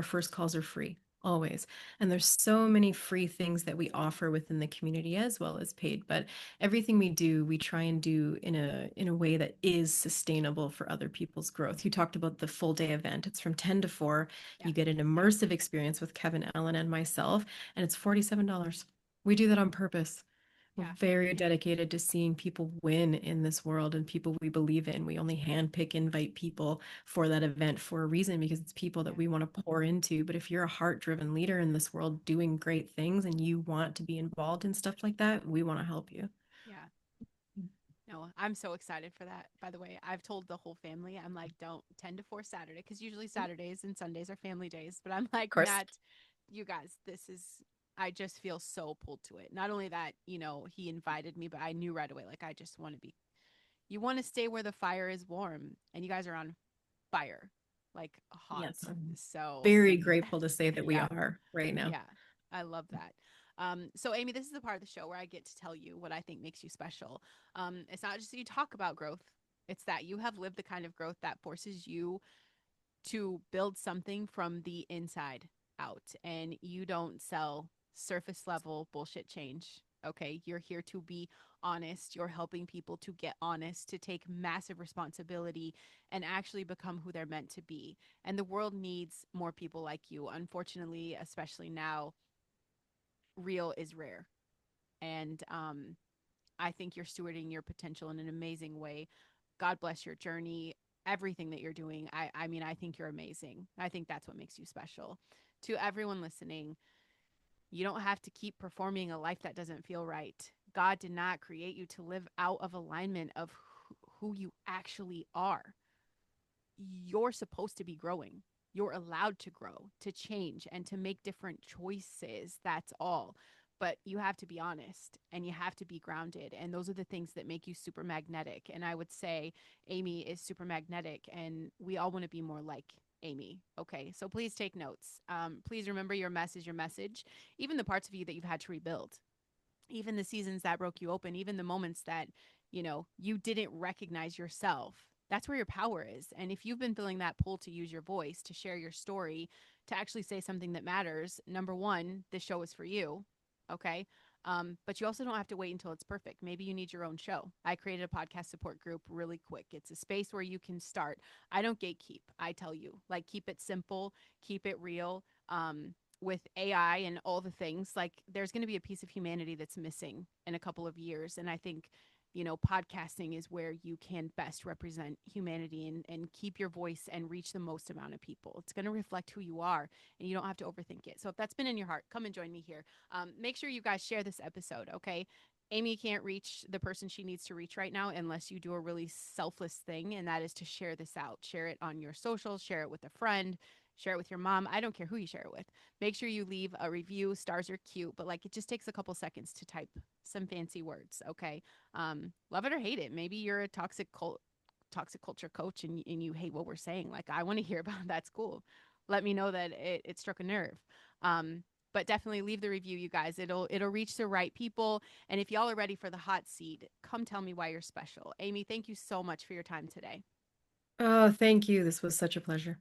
first calls are free, always. And there's so many free things that we offer within the community as well as paid. But everything we do, we try and do in a way that is sustainable for other people's growth. You talked about the full day event. It's from 10 to 4. Yeah. You get an immersive experience with Kevin, Allen, and myself, and it's $47. We do that on purpose. We're Yeah. very dedicated to seeing people win in this world and people we believe in. We only handpick, invite people for that event for a reason because it's people that Yeah. we want to pour into. But if you're a heart-driven leader in this world doing great things and you want to be involved in stuff like that, we want to help you. Yeah. No, I'm so excited for that. By the way, I've told the whole family, I'm like, don't 10 to 4 Saturday, because usually Of Saturdays and Sundays are family days. But I'm like, course. not you guys. I just feel so pulled to it. Not only that, he invited me, but I knew right away, like, I just want to be, you want to stay where the fire is warm. And you guys are on fire, like hot. Yes, I'm So, very grateful to say that we yeah, are right now. yeah, I love that. So, Amy, this is the part of the show where I get to tell you what I think makes you special. It's not just that you talk about growth, it's that you have lived the kind of growth that forces you to build something from the inside out, and you don't sell surface level bullshit change. Okay, you're here to be honest. You're helping people to get honest, to take massive responsibility and actually become who they're meant to be. And the world needs more people like you. Unfortunately, especially now, real is rare. And I think you're stewarding your potential in an amazing way. God bless your journey, everything that you're doing. I mean, I think you're amazing. I think that's what makes you special. To everyone listening, you don't have to keep performing a life that doesn't feel right. God did not create you to live out of alignment of who you actually are. You're supposed to be growing. You're allowed to grow, to change, and to make different choices. That's all. But you have to be honest and you have to be grounded. And those are the things that make you super magnetic. And I would say Amy is super magnetic, and we all want to be more like Amy. Okay. So please take notes. Please remember your mess is your message, even the parts of you that you've had to rebuild, even the seasons that broke you open, even the moments that, you didn't recognize yourself. That's where your power is. And if you've been feeling that pull to use your voice, to share your story, to actually say something that matters, number one, this show is for you. Okay. But you also don't have to wait until it's perfect. Maybe you need your own show. I created a podcast support group really quick. It's a space where you can start. I don't gatekeep. I tell you, like, keep it simple, keep it real. With AI and all the things, like, there's going to be a piece of humanity that's missing in a couple of years. And I think, podcasting is where you can best represent humanity and keep your voice and reach the most amount of people. It's going to reflect who you are, and you don't have to overthink it. So if that's been in your heart, come and join me here. Make sure you guys share this episode, okay? Amy can't reach the person she needs to reach right now unless you do a really selfless thing, and that is to share this out. Share it on your socials, share it with a friend, share it with your mom. I don't care who you share it with. Make sure you leave a review. Stars are cute, but like, it just takes a couple seconds to type some fancy words, okay? Love it or hate it. Maybe you're a toxic culture coach, and you hate what we're saying. Like, I want to hear about that's cool. Let me know that it struck a nerve. But definitely leave the review, you guys. It'll reach the right people. And if y'all are ready for the hot seat, come tell me why you're special. Amy, thank you so much for your time today. Oh, thank you. This was such a pleasure.